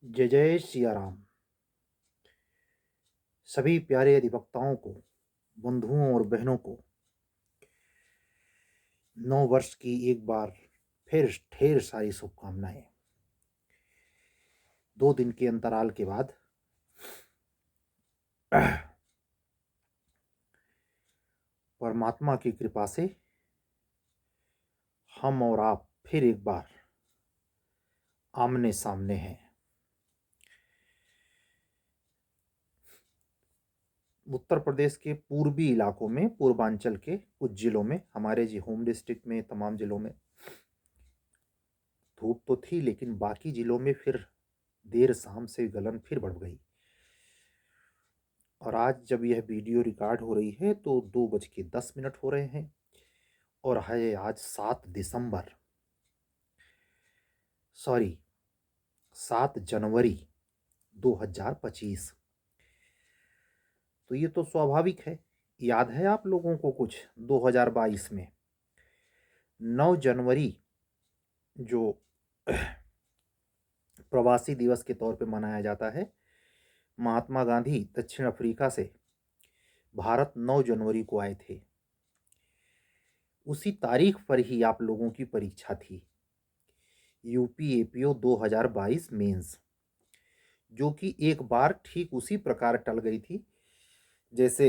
जय जय सिया राम। सभी प्यारे अधिवक्ताओं को, बंधुओं और बहनों को नौ वर्ष की एक बार फिर ढेर सारी शुभकामनाएं। 2 दिन के अंतराल के बाद परमात्मा की कृपा से हम और आप फिर एक बार आमने सामने हैं। उत्तर प्रदेश के पूर्वी इलाकों में, पूर्वांचल के कुछ जिलों में, हमारे जी होम डिस्ट्रिक्ट में, तमाम जिलों में धूप तो थी, लेकिन बाकी जिलों में फिर देर शाम से गलन फिर बढ़ गई। और आज जब यह वीडियो रिकॉर्ड हो रही है तो 2:10 हो रहे हैं और है आज 7 दिसंबर, सॉरी 7 जनवरी 2025। तो ये तो स्वाभाविक है। याद है आप लोगों को कुछ 2022 में 9 जनवरी जो प्रवासी दिवस के तौर पे मनाया जाता है, महात्मा गांधी दक्षिण अफ्रीका से भारत 9 जनवरी को आए थे। उसी तारीख पर ही आप लोगों की परीक्षा थी, यूपी एपीओ 2022 मेंस, जो कि एक बार ठीक उसी प्रकार टल गई थी जैसे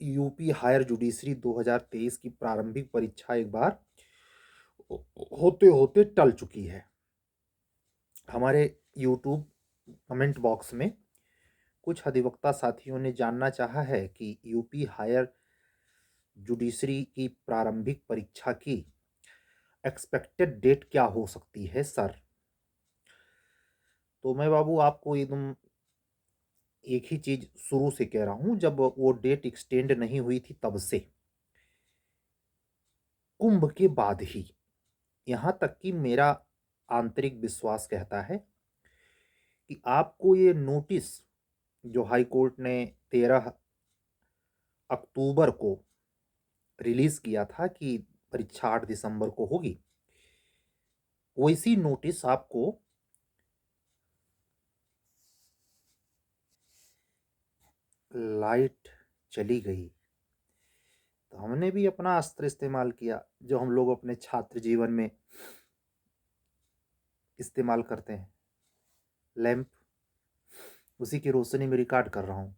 यूपी हायर जुडिशरी 2023 की प्रारंभिक परीक्षा एक बार होते होते टल चुकी है। हमारे यूट्यूब कमेंट बॉक्स में कुछ अधिवक्ता साथियों ने जानना चाहा है कि यूपी हायर जुडिशरी की प्रारंभिक परीक्षा की एक्सपेक्टेड डेट क्या हो सकती है सर। तो मैं बाबू आपको एकदम एक ही चीज शुरू से कह रहा हूं, जब वो डेट एक्सटेंड नहीं हुई थी तब से, कुंभ के बाद ही, यहां तक कि मेरा आंतरिक विश्वास कहता है कि आपको ये नोटिस जो हाई कोर्ट ने 13 अक्टूबर को रिलीज किया था कि परीक्षा 8 दिसंबर को होगी, वैसी नोटिस आपको लाइट चली गई। तो हमने भी अपना अस्त्र इस्तेमाल किया जो हम लोग अपने छात्र जीवन में इस्तेमाल करते हैं, लैंप। उसी की रोशनी में रिकॉर्ड कर रहा हूँ।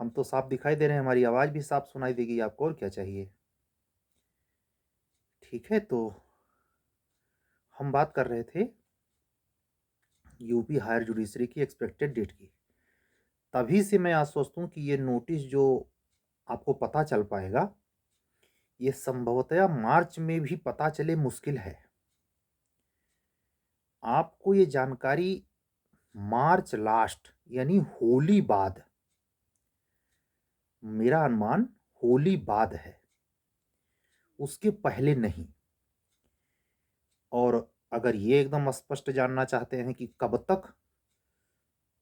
हम तो साफ दिखाई दे रहे हैं, हमारी आवाज़ भी साफ सुनाई देगी आपको, और क्या चाहिए। ठीक है, तो हम बात कर रहे थे यूपी हायर जुडिशरी की एक्सपेक्टेड डेट की। तभी से मैं आश्वस्त हूँ कि ये नोटिस जो आपको पता चल पाएगा, ये संभवतः मार्च में भी पता चले मुश्किल है। आपको ये जानकारी मार्च लास्ट यानी होली बाद, मेरा अनुमान होली बाद है, उसके पहले नहीं। और अगर ये एकदम स्पष्ट जानना चाहते हैं कि कब तक,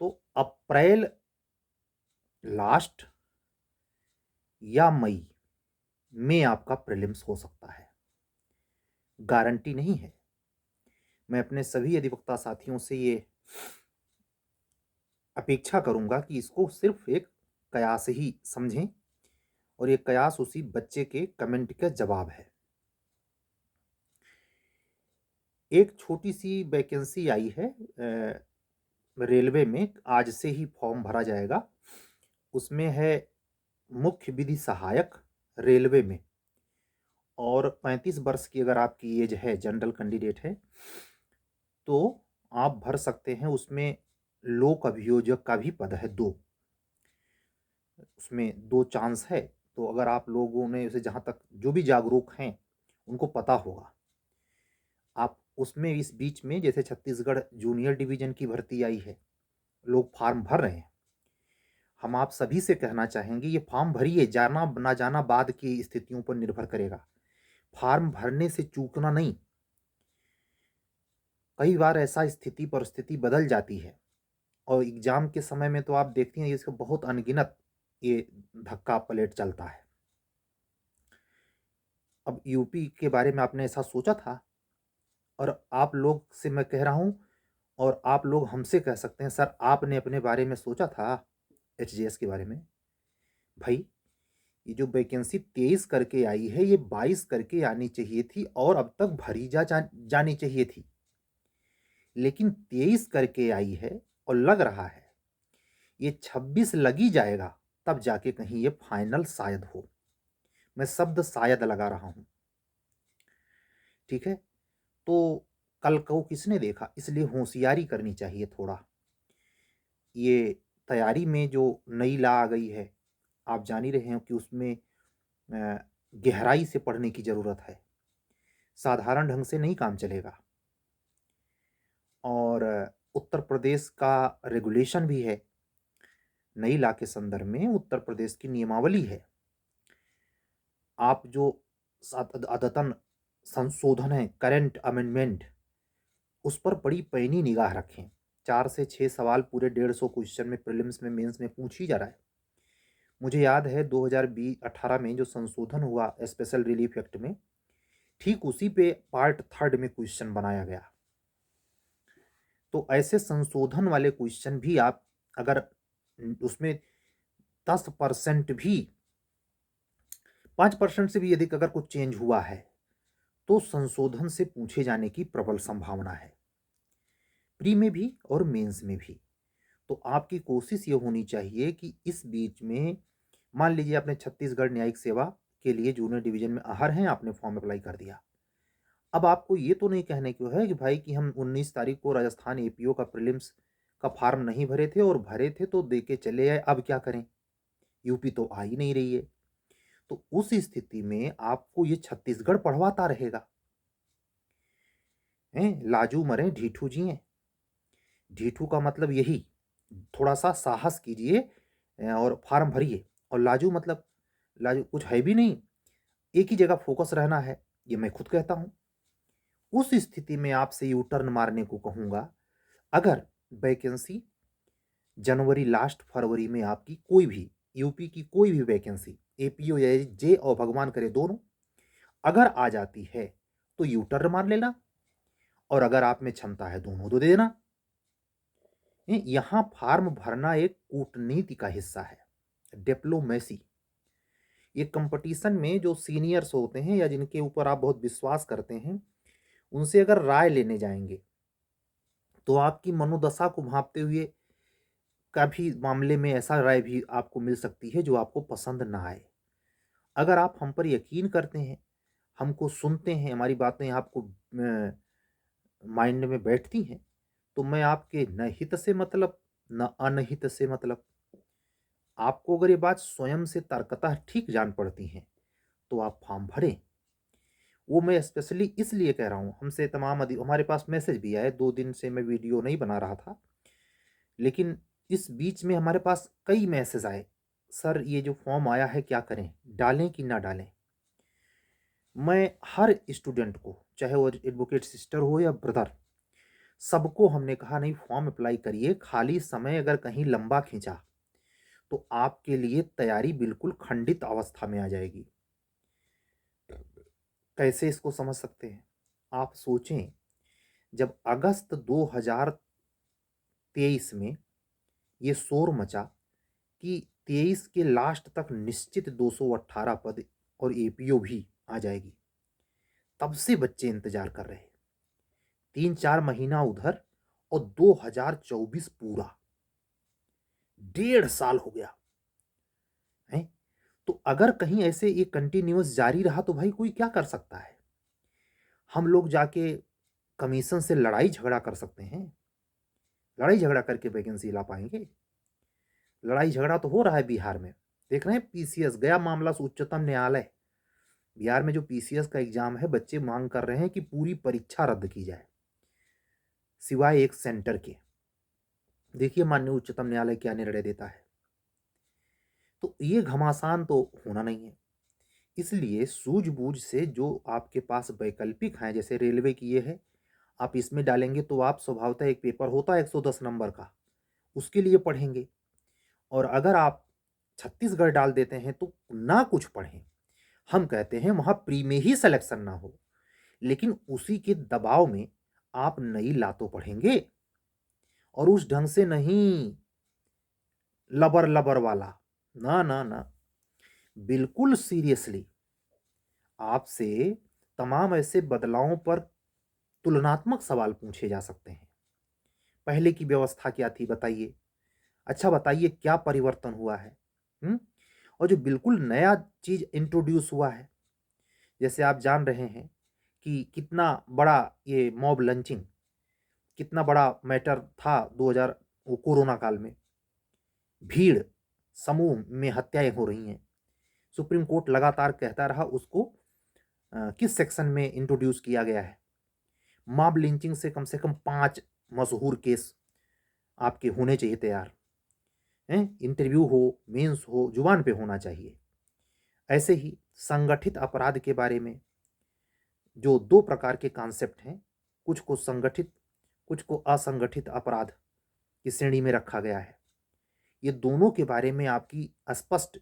तो अप्रैल लास्ट या मई में आपका प्रीलिम्स हो सकता है। गारंटी नहीं है। मैं अपने सभी अधिवक्ता साथियों से ये अपेक्षा करूंगा कि इसको सिर्फ एक कयास ही समझें, और ये कयास उसी बच्चे के कमेंट का जवाब है। एक छोटी सी वैकेंसी आई है रेलवे में, आज से ही फॉर्म भरा जाएगा। उसमें है मुख्य विधि सहायक रेलवे में, और 35 वर्ष की अगर आपकी एज है, जनरल कैंडिडेट है, तो आप भर सकते हैं। उसमें लोक अभियोजक का भी पद है, उसमें 2 चांस है। तो अगर आप लोगों ने उसे, जहाँ तक जो भी जागरूक हैं उनको पता होगा, आप उसमें इस बीच में, जैसे छत्तीसगढ़ जूनियर डिवीजन की भर्ती आई है, लोग फार्म भर रहे हैं। हम आप सभी से कहना चाहेंगे, ये फॉर्म भरिए, जाना ना जाना बाद की स्थितियों पर निर्भर करेगा। फॉर्म भरने से चूकना नहीं। कई बार ऐसा स्थिति परिस्थिति बदल जाती है, और एग्जाम के समय में तो आप देखती हैं इसका बहुत अनगिनत ये धक्का पलट चलता है। अब यूपी के बारे में आपने ऐसा सोचा था, और आप लोग से मैं कह रहा हूं, और आप लोग हमसे कह सकते हैं सर आपने अपने बारे में सोचा था एचजीएस के बारे में। भाई ये जो वैकेंसी 23 करके आई है ये 22 करके आनी चाहिए थी और अब तक भरी जानी चाहिए थी, लेकिन 23 करके आई है और लग रहा है ये 26 लगी जाएगा तब जाके कहीं ये फाइनल शायद हो। मैं शब्द शायद लगा रहा हूं, ठीक है। तो कल को किसने देखा, इसलिए होशियारी करनी चाहिए थोड़ा। ये तैयारी में जो नई ला आ गई है, आप जान ही रहे हैं कि उसमें गहराई से पढ़ने की ज़रूरत है, साधारण ढंग से नहीं काम चलेगा। और उत्तर प्रदेश का रेगुलेशन भी है, नई ला के संदर्भ में उत्तर प्रदेश की नियमावली है। आप जो अद्यतन संशोधन है, करेंट अमेंडमेंट, उस पर बड़ी पैनी निगाह रखें। 4 से 6 सवाल पूरे 150 क्वेश्चन में प्रीलिम्स में मेंस में पूछ ही जा रहा है। मुझे याद है 2018 में जो संशोधन हुआ स्पेशल रिलीफ एक्ट में, ठीक उसी पे पार्ट 3 में क्वेश्चन बनाया गया। तो ऐसे संशोधन वाले क्वेश्चन भी आप अगर उसमें 10% भी 5% से भी अधिक अगर कुछ चेंज हुआ है तो संशोधन से पूछे जाने की प्रबल संभावना है, प्री में भी और मेंस में भी। तो आपकी कोशिश ये होनी चाहिए कि इस बीच में मान लीजिए आपने छत्तीसगढ़ न्यायिक सेवा के लिए जूनियर डिवीजन में आहर हैं, आपने फॉर्म अप्लाई कर दिया। अब आपको ये तो नहीं कहने को है कि भाई कि हम 19 तारीख को राजस्थान एपीओ का प्रीलिम्स का फॉर्म नहीं भरे थे और भरे थे तो दे के चले आए, अब क्या करें, यूपी तो आ ही नहीं रही है। तो उस स्थिति में आपको ये छत्तीसगढ़ पढ़वाता रहेगा। लाजू मरे ढीठू जिए, ढीठू का मतलब यही, थोड़ा सा साहस कीजिए और फॉर्म भरिए। और लाजू मतलब लाजू कुछ है भी नहीं, एक ही जगह फोकस रहना है, ये मैं खुद कहता हूं। उस स्थिति में आपसे यू टर्न मारने को कहूंगा। अगर वैकेंसी जनवरी लास्ट फरवरी में आपकी कोई भी यूपी की कोई भी वैकेंसी एपीओ या जे और भगवान करे दोनों अगर आ जाती है तो यू टर्न मार लेना, और अगर आप में क्षमता है दोनों तो दे देना। यहां फॉर्म भरना एक कूटनीति का हिस्सा है, डिप्लोमेसी। ये कंपटीशन में जो सीनियर्स होते हैं या जिनके ऊपर आप बहुत विश्वास करते हैं उनसे अगर राय लेने जाएंगे तो आपकी मनोदशा को भांपते हुए का भी मामले में ऐसा राय भी आपको मिल सकती है जो आपको पसंद ना आए। अगर आप हम पर यकीन करते हैं, हमको सुनते हैं, हमारी बातें आपको माइंड में बैठती हैं, तो मैं आपके न हित से मतलब न अनहित से मतलब, आपको अगर ये बात स्वयं से तर्कतः ठीक जान पड़ती हैं तो आप फॉर्म भरें। वो मैं स्पेशली इसलिए कह रहा हूँ, हमसे तमाम हमारे पास मैसेज भी आए, 2 दिन से मैं वीडियो नहीं बना रहा था, लेकिन इस बीच में हमारे पास कई मैसेज आए, सर ये जो फॉर्म आया है क्या करें, डालें कि ना डालें। मैं हर स्टूडेंट को, चाहे वो एडवोकेट सिस्टर हो या ब्रदर, सबको हमने कहा नहीं फॉर्म अप्लाई करिए, खाली समय अगर कहीं लंबा खींचा तो आपके लिए तैयारी बिल्कुल खंडित अवस्था में आ जाएगी। कैसे इसको समझ सकते हैं, आप सोचें, जब अगस्त 2023 में ये शोर मचा कि 23 के लास्ट तक निश्चित 218 पद और एपीओ भी आ जाएगी, तब से बच्चे इंतजार कर रहे, 3-4 महीना उधर और 2024 पूरा 1.5 साल हो गया है। तो अगर कहीं ऐसे ये कंटिन्यूअस जारी रहा तो भाई कोई क्या कर सकता है। हम लोग जाके कमीशन से लड़ाई झगड़ा कर सकते हैं, लड़ाई झगड़ा करके वैकेंसी ला पाएंगे। लड़ाई झगड़ा तो हो रहा है बिहार में, देख रहे हैं, पीसीएस गया मामला उच्चतम न्यायालय। बिहार में जो पीसीएस का एग्जाम है, बच्चे मांग कर रहे हैं कि पूरी परीक्षा रद्द की जाए सिवाय एक सेंटर के। देखिए माननीय उच्चतम न्यायालय क्या निर्णय देता है। तो ये घमासान तो होना नहीं है, इसलिए सूझबूझ से जो आपके पास वैकल्पिक हैं, जैसे रेलवे की ये है, आप इसमें डालेंगे तो आप स्वभावतः एक पेपर होता है 110 नंबर का, उसके लिए पढ़ेंगे। और अगर आप छत्तीसगढ़ डाल देते हैं तो ना कुछ पढ़ें, हम कहते हैं वहां प्री में ही सिलेक्शन ना हो, लेकिन उसी के दबाव में आप नई ला तो पढ़ेंगे। और उस ढंग से नहीं, लबर लबर वाला, ना ना ना, बिल्कुल सीरियसली आपसे तमाम ऐसे बदलावों पर तुलनात्मक सवाल पूछे जा सकते हैं। पहले की व्यवस्था क्या थी बताइए? अच्छा बताइए क्या परिवर्तन हुआ है? हुँ? और जो बिल्कुल नया चीज़ इंट्रोड्यूस हुआ है, जैसे आप जान रहे हैं कि कितना बड़ा ये मॉब लंचिंग, कितना बड़ा मैटर था 2000 वो कोरोना काल में। भीड़, समूह में हत्याएँ हो रही हैं। सुप्रीम कोर्ट लगातार कहता रहा उसको किस सेक्शन में इंट्रोड्यूस किया गया है। मॉब लिंचिंग से कम 5 मशहूर केस आपके होने चाहिए तैयार, हैं? इंटरव्यू हो, मेंस हो, जुबान पे होना चाहिए। ऐसे ही संगठित अपराध के बारे में जो 2 प्रकार के कॉन्सेप्ट हैं, कुछ को संगठित, कुछ को असंगठित अपराध की श्रेणी में रखा गया है। ये दोनों के बारे में आपकी स्पष्ट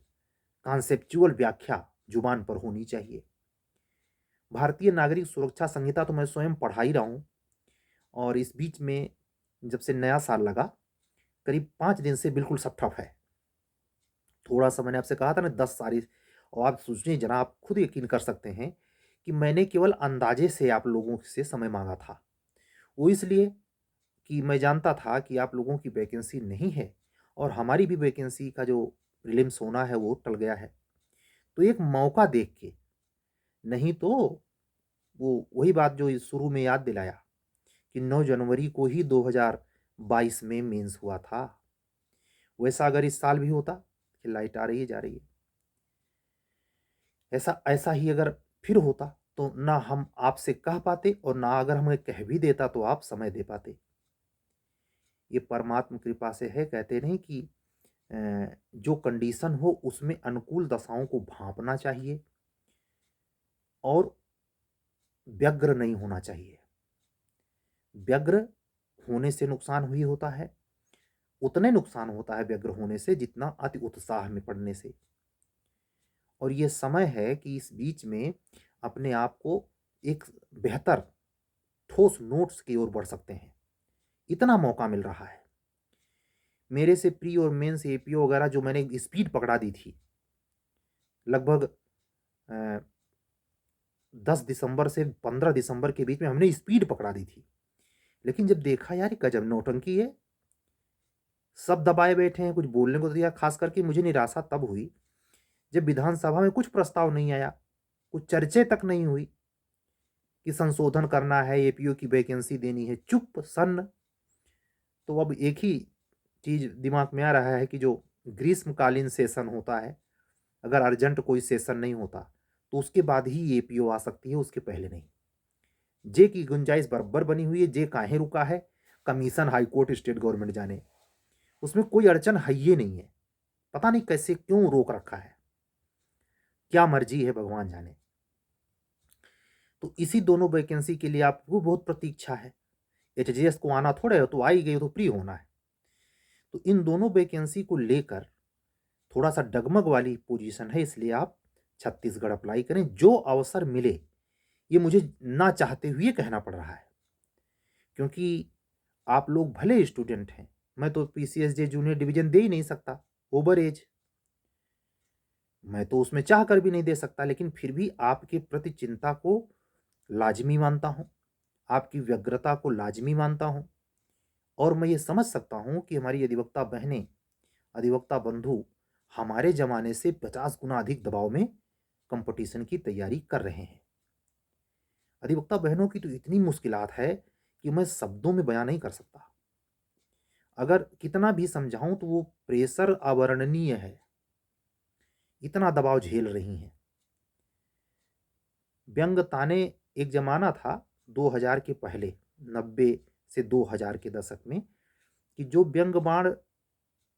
कॉन्सेप्चुअल व्याख्या जुबान पर होनी चाहिए। भारतीय नागरिक सुरक्षा संहिता तो मैं स्वयं पढ़ा ही रहा हूँ और इस बीच में जब से नया साल लगा, करीब 5 दिन से बिल्कुल सब ठप है। थोड़ा-सा मैंने आपसे कहा था ना 10 सारी, और आप सोचिए ज़रा, आप खुद यकीन कर सकते हैं कि मैंने केवल अंदाज़े से आप लोगों से समय माँगा था। वो इसलिए कि मैं जानता था कि आप लोगों की वैकेंसी नहीं है और हमारी भी वैकेंसी का जो प्रीलिम्स होना है वो टल गया है। तो एक मौका देख के, नहीं तो वो वही बात जो इस शुरू में याद दिलाया कि 9 जनवरी को ही 2022 में मेंस हुआ था। वैसा अगर इस साल भी होता कि लाइट आ रही है, जा रही है। ऐसा ऐसा ही अगर फिर होता तो ना हम आपसे कह पाते और ना अगर हमें कह भी देता तो आप समय दे पाते। ये परमात्म कृपा से है, कहते नहीं कि जो कंडीशन हो उसमें अनुकूल दशाओं को भांपना चाहिए और व्यग्र नहीं होना चाहिए। व्यग्र होने से नुकसान हुई होता है, उतने नुकसान होता है व्यग्र होने से जितना अति उत्साह में पड़ने से। और ये समय है कि इस बीच में अपने आप को एक बेहतर ठोस नोट्स की ओर बढ़ सकते हैं। इतना मौका मिल रहा है। मेरे से प्री और मेंस एपीओ वगैरह जो मैंने स्पीड पकड़ा दी थी, लगभग अ, 10 दिसंबर से 15 दिसंबर के बीच में हमने स्पीड पकड़ा दी थी। लेकिन जब देखा यार ये गजब नौटंकी है, सब दबाए बैठे हैं, कुछ बोलने को तो दिया। खास करके मुझे निराशा तब हुई जब विधानसभा में कुछ प्रस्ताव नहीं आया, कुछ चर्चा तक नहीं हुई कि संशोधन करना है, एपीओ की वैकेंसी देनी है। चुप सन्न। तो अब एक ही चीज़ दिमाग में आ रहा है कि जो ग्रीष्मकालीन सेशन होता है, अगर अर्जेंट कोई सेशन नहीं होता, तो उसके बाद ही एपीओ आ सकती है, उसके पहले नहीं। जे की गुंजाइश बराबर बनी हुई है, जे काहे रुका है, कमीशन, हाईकोर्ट, स्टेट गवर्नमेंट जाने। उसमें कोई अड़चन है ही नहीं है। पता नहीं कैसे क्यों रोक रखा है, क्या मर्जी है भगवान जाने। तो इसी दोनों वैकेंसी के लिए आपको बहुत प्रतीक्षा है। एचजीएस को आना थोड़े है, तो आ ही गई तो प्री होना है। तो इन दोनों वैकेंसी को लेकर थोड़ा सा डगमग वाली पोजीशन है, इसलिए आप छत्तीसगढ़ अप्लाई करें। जो अवसर मिले, ये मुझे ना चाहते हुए कहना पड़ रहा है, क्योंकि आप लोग भले स्टूडेंट हैं, मैं तो पीसीएसजे जूनियर डिवीजन दे ही नहीं सकता, ओवर एज। मैं तो उसमें चाह कर भी नहीं दे सकता, लेकिन फिर भी आपके प्रति चिंता को लाजमी मानता हूँ, आपकी व्यग्रता को लाजमी मानता हूँ। और मैं ये समझ सकता हूँ कि हमारी अधिवक्ता बहनें, अधिवक्ता बंधु हमारे ज़माने से 50 गुना अधिक दबाव में कंपटीशन की तैयारी कर रहे हैं। अधिवक्ता बहनों की तो इतनी मुश्किलात है कि मैं शब्दों में बयां नहीं कर सकता। अगर कितना भी समझाऊं तो वो प्रेशर अवर्णनीय है, इतना दबाव झेल रही हैं। व्यंग ताने एक ज़माना था 2000 के पहले, 90 से 2000 के दशक में, कि जो व्यंग बाण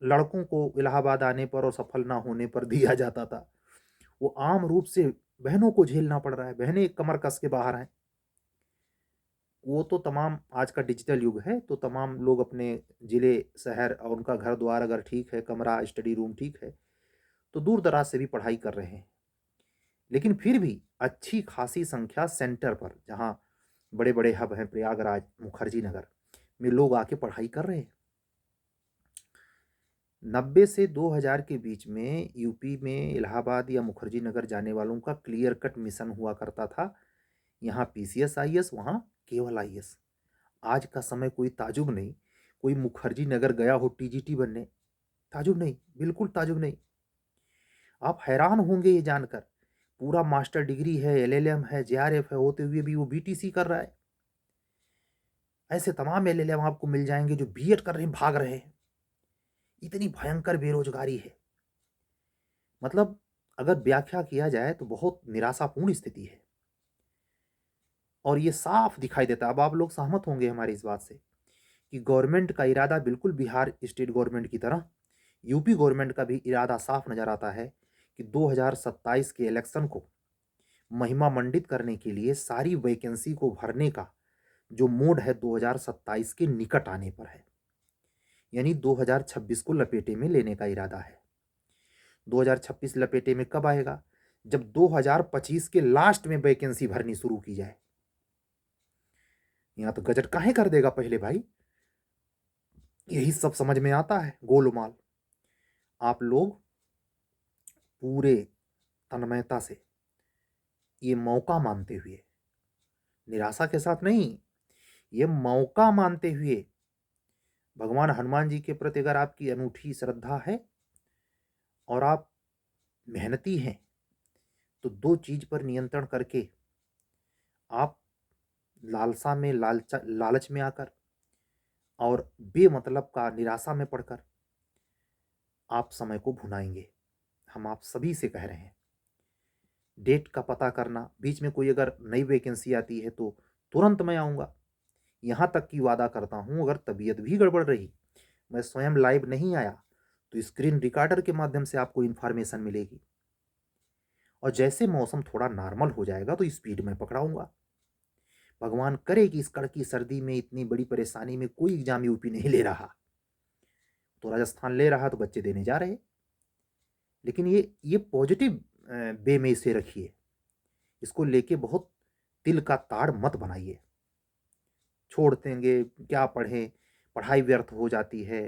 लड़कों को इलाहाबाद आने पर और सफल ना होने पर दिया जाता था, वो आम रूप से बहनों को झेलना पड़ रहा है। बहनें कमर कस के बाहर हैं। वो तो तमाम, आज का डिजिटल युग है, तो तमाम लोग अपने ज़िले, शहर और उनका घर द्वार अगर ठीक है, कमरा, स्टडी रूम ठीक है, तो दूर दराज से भी पढ़ाई कर रहे हैं। लेकिन फिर भी अच्छी खासी संख्या सेंटर पर, जहाँ बड़े बड़े हब हैं, प्रयागराज, मुखर्जी नगर में लोग आके पढ़ाई कर रहे हैं। 90 से 2000 के बीच में यूपी में इलाहाबाद या मुखर्जी नगर जाने वालों का क्लियर कट मिशन हुआ करता था। यहाँ पीसीएस आईएएस, वहाँ केवल आईएएस। आज का समय कोई ताजुब नहीं, कोई मुखर्जी नगर गया हो टीजीटी बनने, ताजुब नहीं, बिल्कुल ताजुब नहीं। आप हैरान होंगे ये जानकर, पूरा मास्टर डिग्री है, एलएलएम है, जेआरएफ है होते हुए भी वो बीटीसी कर रहा है। ऐसे तमाम एलएलएम आपको मिल जाएंगे जो बीएड कर रहे हैं, भाग रहे हैं। इतनी भयंकर बेरोजगारी है, मतलब अगर व्याख्या किया जाए तो बहुत निराशापूर्ण स्थिति है। और ये साफ दिखाई देता है, अब आप लोग सहमत होंगे हमारी इस बात से, कि गवर्नमेंट का इरादा बिल्कुल बिहार स्टेट गवर्नमेंट की तरह यूपी गवर्नमेंट का भी इरादा साफ नजर आता है कि 2027 के इलेक्शन को महिमा मंडित करने के लिए सारी वैकेंसी को भरने का जो मोड है 2027 के निकट आने पर है, यानी 2026 को लपेटे में लेने का इरादा है। 2026 लपेटे में कब आएगा? जब 2025 के लास्ट में वैकेंसी भरनी शुरू की जाए। यहां तो गजट काहे कर देगा पहले भाई, यही सब समझ में आता है गोलमाल। आप लोग पूरे तन्मयता से ये मौका मानते हुए, निराशा के साथ नहीं, ये मौका मानते हुए, भगवान हनुमान जी के प्रति अगर आपकी अनूठी श्रद्धा है और आप मेहनती हैं, तो दो चीज पर नियंत्रण करके आप लालसा में लालच में आकर और बेमतलब का निराशा में पड़कर आप समय को भुनाएंगे। हम आप सभी से कह रहे हैं, डेट का पता करना, बीच में कोई अगर नई वैकेंसी आती है तो तुरंत मैं आऊँगा। यहाँ तक कि वादा करता हूँ, अगर तबीयत भी गड़बड़ रही, मैं स्वयं लाइव नहीं आया तो स्क्रीन रिकॉर्डर के माध्यम से आपको इन्फॉर्मेशन मिलेगी। और जैसे मौसम थोड़ा नॉर्मल हो जाएगा तो स्पीड में पकड़ाऊंगा। भगवान करे कि इस कड़की सर्दी में, इतनी बड़ी परेशानी में कोई एग्जाम यूपी नहीं ले रहा, तो राजस्थान ले रहा तो बच्चे देने जा रहे। लेकिन ये पॉजिटिव वे में इसे रखिए, इसको लेके बहुत तिल का ताड़ मत बनाइए। छोड़ देंगे, क्या पढ़ें, पढ़ाई व्यर्थ हो जाती है,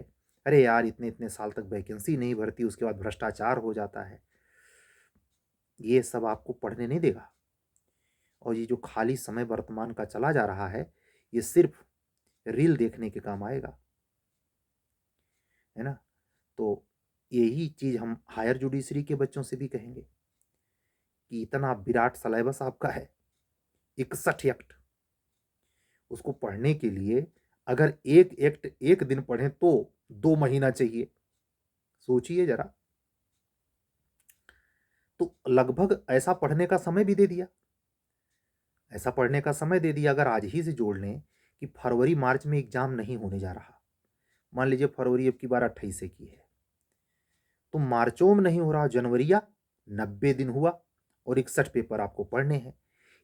अरे यार इतने इतने साल तक वैकेंसी नहीं भरती, उसके बाद भ्रष्टाचार हो जाता है, ये सब आपको पढ़ने नहीं देगा। और ये जो खाली समय वर्तमान का चला जा रहा है, ये सिर्फ रील देखने के काम आएगा, है ना। तो यही चीज हम हायर जुडिशरी के बच्चों से भी कहेंगे कि इतना विराट सिलेबस आपका है, 61 एक्ट, उसको पढ़ने के लिए अगर एक एक्ट एक दिन पढ़ें तो 2 महीना चाहिए, सोचिए जरा। तो लगभग ऐसा पढ़ने का समय भी दे दिया, ऐसा पढ़ने का समय दे दिया, अगर आज ही से जोड़ लें कि फरवरी मार्च में एग्जाम नहीं होने जा रहा, मान लीजिए फरवरी अब की बार 28 से की है, तो मार्चों में नहीं हो रहा, जनवरिया 90 दिन हुआ और 61 पेपर आपको पढ़ने हैं।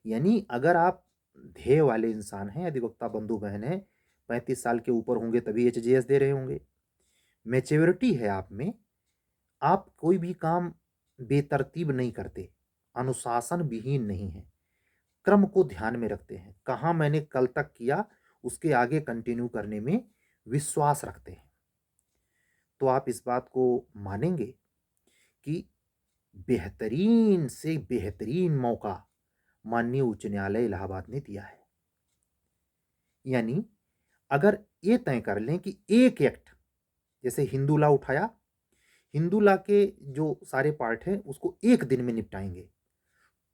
यानी अगर आप ध्येय वाले इंसान हैं, अधिवक्ता बंधु बहन हैं, 35 साल के ऊपर होंगे तभी एचजीएस दे रहे होंगे, मैच्योरिटी है आप में, आप कोई भी काम बेतरतीब नहीं करते, अनुशासन विहीन नहीं है, क्रम को ध्यान में रखते हैं, कहाँ मैंने कल तक किया उसके आगे कंटिन्यू करने में विश्वास रखते हैं, तो आप इस बात को मानेंगे कि बेहतरीन से बेहतरीन मौका माननीय उच्च न्यायालय इलाहाबाद ने दिया है। यानी अगर ये तय कर लें कि एक एक्ट, जैसे हिंदू लॉ उठाया, हिंदू लॉ के जो सारे पार्ट हैं उसको एक दिन में निपटाएंगे,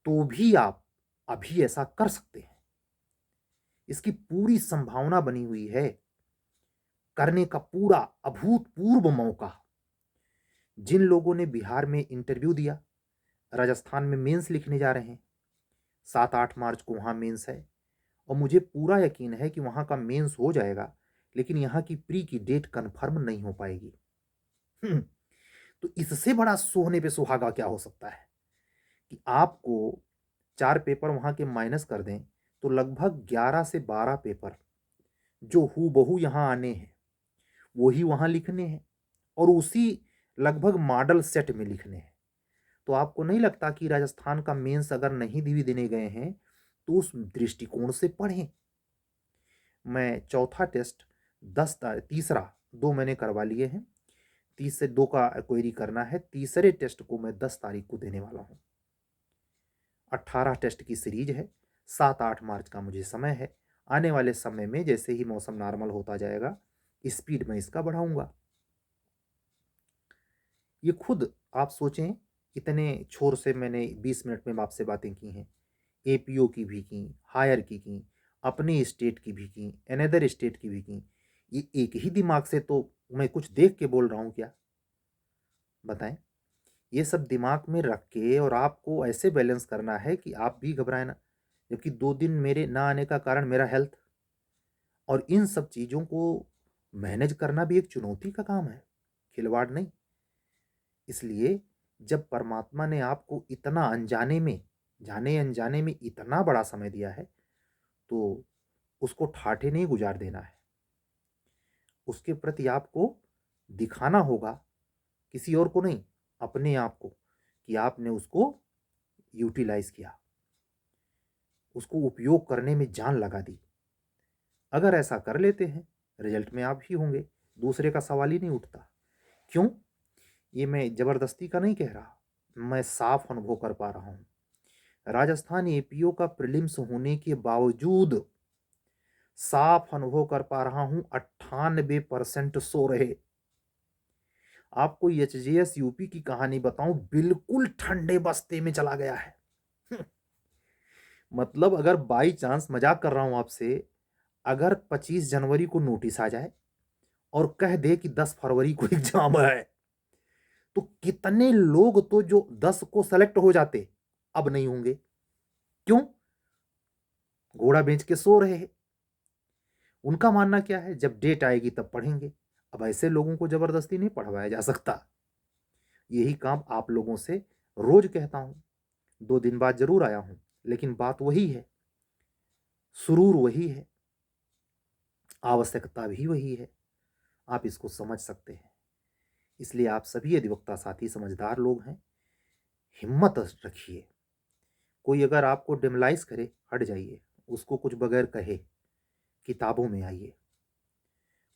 तो भी आप अभी ऐसा कर सकते हैं, इसकी पूरी संभावना बनी हुई है, करने का पूरा अभूतपूर्व मौका। जिन लोगों ने बिहार में इंटरव्यू दिया, राजस्थान में मेंस लिखने जा रहे हैं, 7-8 मार्च को वहाँ मेंस है, और मुझे पूरा यकीन है कि वहाँ का मेंस हो जाएगा, लेकिन यहाँ की प्री की डेट कंफर्म नहीं हो पाएगी। तो इससे बड़ा सोने पे सुहागा क्या हो सकता है कि आपको 4 पेपर वहाँ के माइनस कर दें तो लगभग 11 से 12 पेपर जो हूबहू यहाँ आने हैं वही वहाँ लिखने हैं, और उसी लगभग मॉडल सेट में लिखने हैं। तो आपको नहीं लगता कि राजस्थान का मेंस अगर नहीं भी देने गए हैं तो उस दृष्टिकोण से पढ़ें। मैं चौथा टेस्ट तीसरा 2 मैंने करवा लिए हैं, तीसरे 2 का क्वेरी करना है। तीसरे टेस्ट को मैं 10 तारीख को देने वाला हूँ। 18 टेस्ट की सीरीज है। 7-8 मार्च का मुझे समय है। आने वाले समय में जैसे ही मौसम नॉर्मल होता जाएगा, स्पीड मैं इसका बढ़ाऊंगा। ये खुद आप सोचें, कितने छोर से मैंने 20 मिनट में आपसे बातें की हैं। एपीओ की भी की, हायर की, अपने स्टेट की भी की, अनदर स्टेट की भी की। ये एक ही दिमाग से तो मैं कुछ देख के बोल रहा हूँ क्या? बताएं। ये सब दिमाग में रख के और आपको ऐसे बैलेंस करना है कि आप भी घबराए ना। जबकि 2 दिन मेरे ना आने का कारण मेरा हेल्थ, और इन सब चीज़ों को मैनेज करना भी एक चुनौती का काम है, खिलवाड़ नहीं। इसलिए जब परमात्मा ने आपको इतना अनजाने में, जाने अनजाने में इतना बड़ा समय दिया है, तो उसको ठाठे नहीं गुजार देना है। उसके प्रति आपको दिखाना होगा, किसी और को नहीं, अपने आप को, कि आपने उसको यूटिलाइज किया, उसको उपयोग करने में जान लगा दी। अगर ऐसा कर लेते हैं, रिजल्ट में आप ही होंगे, दूसरे का सवाल ही नहीं उठता। क्यों? ये मैं जबरदस्ती का नहीं कह रहा, मैं साफ अनुभव कर पा रहा हूँ। राजस्थान एपीओ का प्रीलिम्स होने के बावजूद साफ अनुभव कर पा रहा हूं, 98% सो रहे। आपको एचजीएस यूपी की कहानी बताऊं, बिल्कुल ठंडे बस्ते में चला गया है। मतलब अगर बाई चांस, मजाक कर रहा हूं आपसे, अगर 25 जनवरी को नोटिस आ जाए और कह दे कि 10 फरवरी को एग्जाम है, तो कितने लोग तो जो 10 को सेलेक्ट हो जाते, अब नहीं होंगे। क्यों? घोड़ा बेच के सो रहे हैं। उनका मानना क्या है, जब डेट आएगी तब पढ़ेंगे। अब ऐसे लोगों को जबरदस्ती नहीं पढ़वाया जा सकता। यही काम आप लोगों से रोज कहता हूं। 2 दिन बाद जरूर आया हूं, लेकिन बात वही है, सुरूर वही है, आवश्यकता भी वही है। आप इसको समझ सकते हैं। इसलिए आप सभी अधिवक्ता साथी समझदार लोग हैं, हिम्मत रखिए। कोई अगर आपको डिमलाइज करे, हट जाइए, उसको कुछ बगैर कहे किताबों में आइए,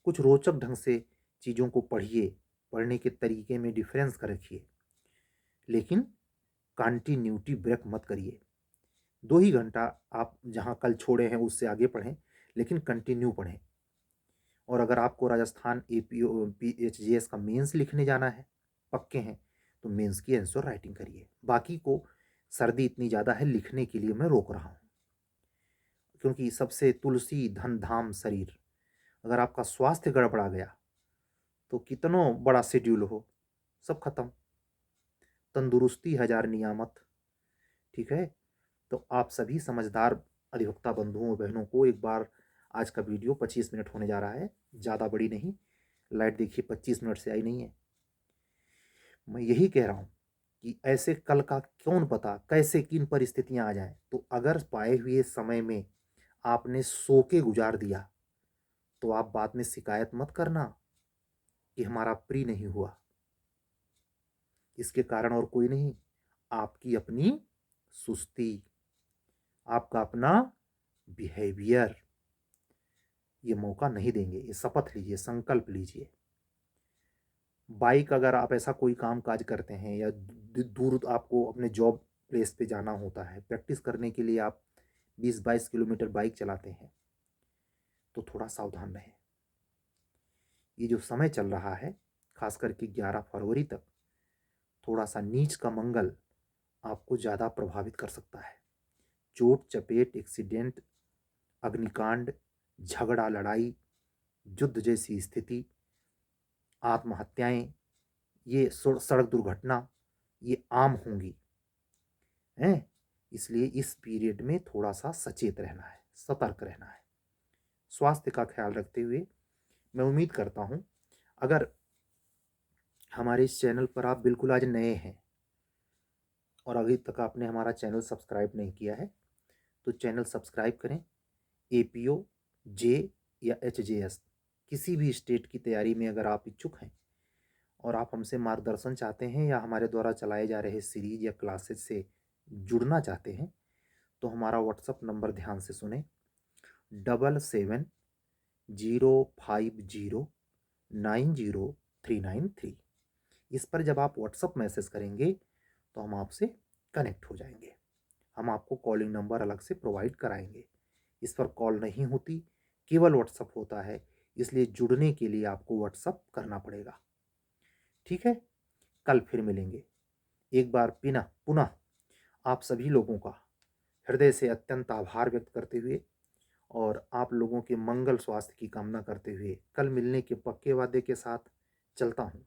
कुछ रोचक ढंग से चीज़ों को पढ़िए, पढ़ने के तरीके में डिफरेंस कर रखिए, लेकिन कंटिन्यूटी ब्रेक मत करिए। 2 ही घंटा आप जहाँ कल छोड़े हैं उससे आगे पढ़ें, लेकिन कंटिन्यू पढ़ें। और अगर आपको राजस्थान एपीओ पीएचजीएस का मेंस लिखने जाना है, पक्के हैं, तो मेंस की आंसर राइटिंग करिए। बाकी को सर्दी इतनी ज़्यादा है, लिखने के लिए मैं रोक रहा हूँ। क्योंकि सबसे तुलसी धन धाम शरीर, अगर आपका स्वास्थ्य गड़बड़ा गया तो कितनों बड़ा शेड्यूल हो, सब खत्म। तंदुरुस्ती हजार नियामत। ठीक है। तो आप सभी समझदार अधिवक्ता बंधुओं बहनों को एक बार, आज का वीडियो 25 मिनट होने जा रहा है, ज़्यादा बड़ी नहीं। लाइट देखिए 25 मिनट से आई नहीं है। मैं यही कह रहा हूँ कि ऐसे कल का कौन पता कैसे किन परिस्थितियां आ जाएं। तो अगर पाए हुए समय में आपने सो के गुजार दिया, तो आप बाद में शिकायत मत करना कि हमारा प्री नहीं हुआ। इसके कारण और कोई नहीं, आपकी अपनी सुस्ती, आपका अपना बिहेवियर। ये मौका नहीं देंगे, ये शपथ लीजिए, संकल्प लीजिए। बाइक, अगर आप ऐसा कोई काम काज करते हैं या दूर आपको अपने जॉब प्लेस पे जाना होता है, प्रैक्टिस करने के लिए आप 20-22 किलोमीटर बाइक चलाते हैं, तो थोड़ा सावधान रहें। ये जो समय चल रहा है, खास करके 11 फरवरी तक, थोड़ा सा नीच का मंगल आपको ज़्यादा प्रभावित कर सकता है। चोट चपेट, एक्सीडेंट, अग्निकांड, झगड़ा लड़ाई, युद्ध जैसी स्थिति, आत्महत्याएं, ये सड़क दुर्घटना, ये आम होंगी हैं। इसलिए इस पीरियड में थोड़ा सा सचेत रहना है, सतर्क रहना है, स्वास्थ्य का ख्याल रखते हुए। मैं उम्मीद करता हूँ, अगर हमारे इस चैनल पर आप बिल्कुल आज नए हैं और अभी तक आपने हमारा चैनल सब्सक्राइब नहीं किया है, तो चैनल सब्सक्राइब करें। एपीओ, जे या एचजेएस, किसी भी स्टेट की तैयारी में अगर आप इच्छुक हैं और आप हमसे मार्गदर्शन चाहते हैं या हमारे द्वारा चलाए जा रहे सीरीज या क्लासेस से जुड़ना चाहते हैं, तो हमारा व्हाट्सअप नंबर ध्यान से सुने, 777050903993। इस पर जब आप व्हाट्सअप मैसेज करेंगे तो हम आपसे कनेक्ट हो जाएंगे। हम आपको कॉलिंग नंबर अलग से प्रोवाइड कराएंगे। इस पर कॉल नहीं होती, केवल व्हाट्सअप होता है, इसलिए जुड़ने के लिए आपको व्हाट्सअप करना पड़ेगा। ठीक है, कल फिर मिलेंगे। एक बार पुनः पुनः आप सभी लोगों का हृदय से अत्यंत आभार व्यक्त करते हुए और आप लोगों के मंगल स्वास्थ्य की कामना करते हुए कल मिलने के पक्के वादे के साथ चलता हूँ।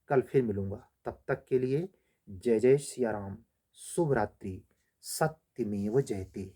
कल फिर मिलूंगा, तब तक के लिए जय जय सिया राम। शुभ रात्रि। सत्यमेव जयते।